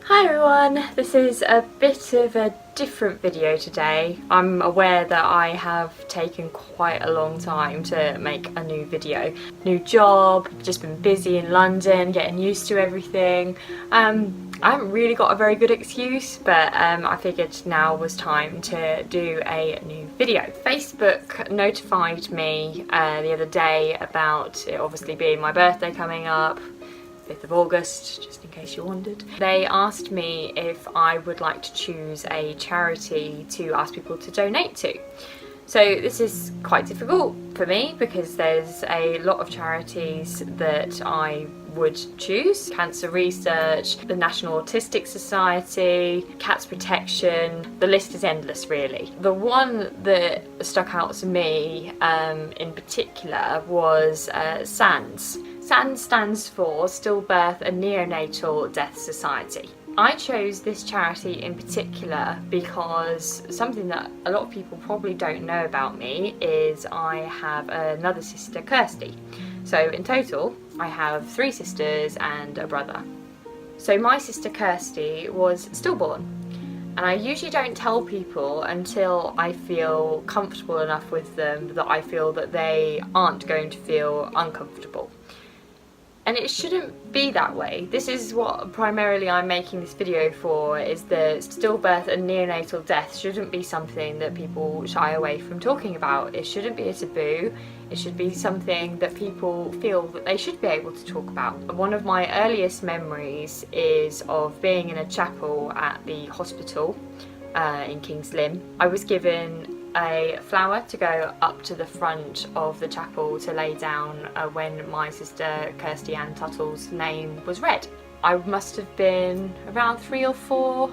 Hi everyone, this is a bit of a different video today. I'm aware that I have taken quite a long time to make a new video. New job, just been busy in London, getting used to everything. I haven't really got a very good excuse, but I figured now was time to do a new video. Facebook notified me the other day about it obviously being my birthday coming up, 5th of August, just in case you wondered. They asked me if I would like to choose a charity to ask people to donate to. So this is quite difficult for me because there's a lot of charities that I would choose. Cancer Research, the National Autistic Society, Cats Protection, the list is endless really. The one that stuck out to me in particular was SANDS. SANDS stands for Stillbirth and Neonatal Death Society. I chose this charity in particular because something that a lot of people probably don't know about me is I have another sister, Kirsty. So in total, I have 3 sisters and a brother. So my sister Kirsty was stillborn. And I usually don't tell people until I feel comfortable enough with them that I feel that they aren't going to feel uncomfortable. And it shouldn't be that way. This is what primarily I'm making this video for, is that stillbirth and neonatal death shouldn't be something that people shy away from talking about. It shouldn't be a taboo. It should be something that people feel that they should be able to talk about. One of my earliest memories is of being in a chapel at the hospital in King's Lynn. I was given a flower to go up to the front of the chapel to lay down when my sister Kirsty Anne Tuttle's name was read. I must have been around 3 or 4.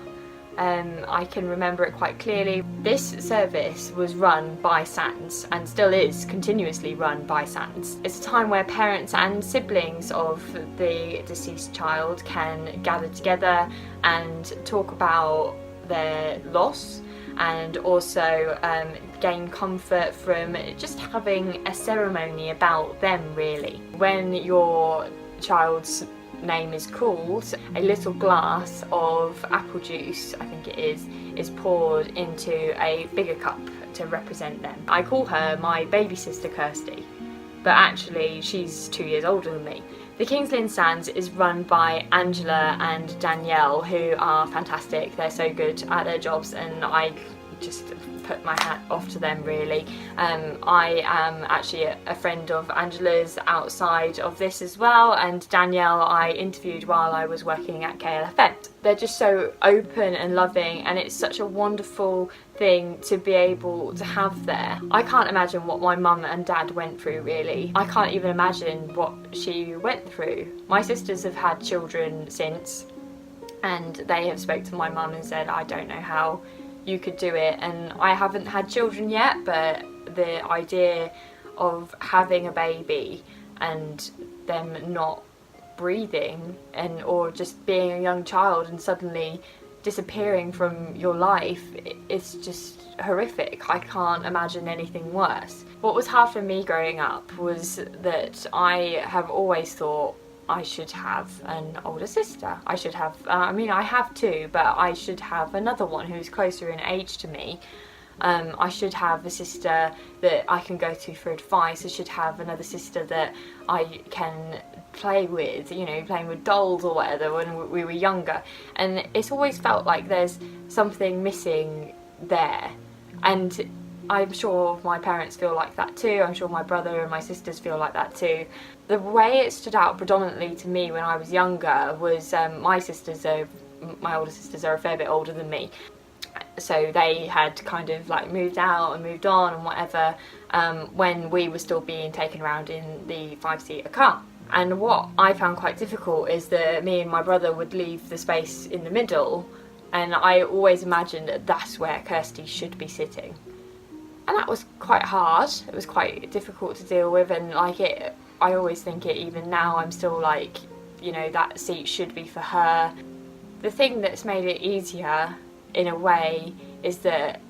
I can remember it quite clearly. This service was run by SANDS and still is continuously run by SANDS. It's a time where parents and siblings of the deceased child can gather together and talk about their loss, and also gain comfort from just having a ceremony about them really. When your child's name is called, a little glass of apple juice, I think it is poured into a bigger cup to represent them. I call her my baby sister Kirsty, but actually she's 2 years older than me. The King's Lynn SANDS is run by Angela and Danielle, who are fantastic. They're so good at their jobs and I just put my hat off to them really. I am actually a friend of Angela's outside of this as well, and Danielle I interviewed while I was working at KLFM. They're just so open and loving, and it's such a wonderful thing to be able to have there. I can't imagine what my mum and dad went through really. I can't even imagine what she went through. My sisters have had children since, and they have spoke to my mum and said, I don't know how you could do it. And I haven't had children yet, but the idea of having a baby and them not breathing and or just being a young child and suddenly disappearing from your life, it's just horrific. I can't imagine anything worse. What was hard for me growing up was that I have always thought I should have an older sister. I should have, I mean I have 2, but I should have another one who's closer in age to me. I should have a sister that I can go to for advice. I should have another sister that I can play with, you know, playing with dolls or whatever when we were younger. And it's always felt like there's something missing there. And I'm sure my parents feel like that too. I'm sure my brother and my sisters feel like that too. The way it stood out predominantly to me when I was younger was my older sisters are a fair bit older than me. So they had kind of like moved out and moved on and whatever when we were still being taken around in the 5-seater car. And what I found quite difficult is that me and my brother would leave the space in the middle, and I always imagined that that's where Kirsty should be sitting. And that was quite hard. It was quite difficult to deal with, and I always think it even now. I'm still like, you know, that seat should be for her. The thing that's made it easier in a way is that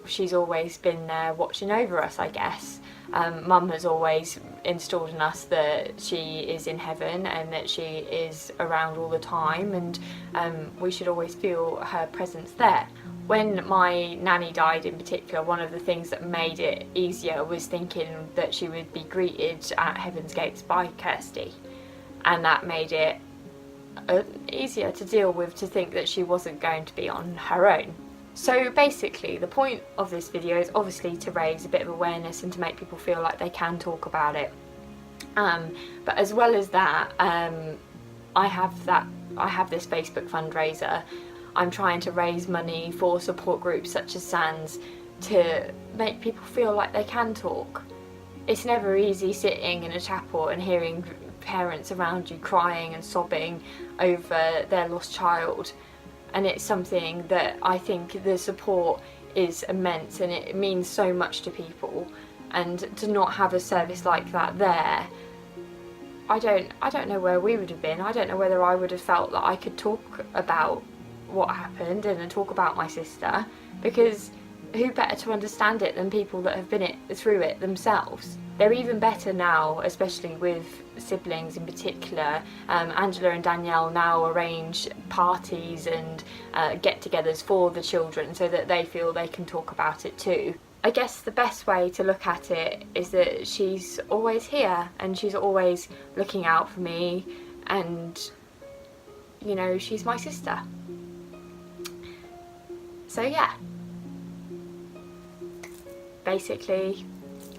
she's always been there watching over us, I guess. Mum has always installed in us that she is in heaven and that she is around all the time, and we should always feel her presence there. When my nanny died in particular, one of the things that made it easier was thinking that she would be greeted at Heaven's Gates by Kirsty, and that made it easier to deal with, to think that she wasn't going to be on her own. So basically the point of this video is obviously to raise a bit of awareness and to make people feel like they can talk about it. But as well as that, I have this Facebook fundraiser. I'm trying to raise money for support groups such as SANDS to make people feel like they can talk. It's never easy sitting in a chapel and hearing parents around you crying and sobbing over their lost child, and it's something that I think the support is immense and it means so much to people, and to not have a service like that there, I don't know where we would have been. I don't know whether I would have felt that I could talk about what happened and talk about my sister, because who better to understand it than people that have been through it themselves. They're even better now, especially with siblings in particular. Angela and Danielle now arrange parties and get-togethers for the children so that they feel they can talk about it too. I guess the best way to look at it is that she's always here and she's always looking out for me, and you know, she's my sister. So yeah, basically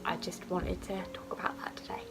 I just wanted to talk about that today.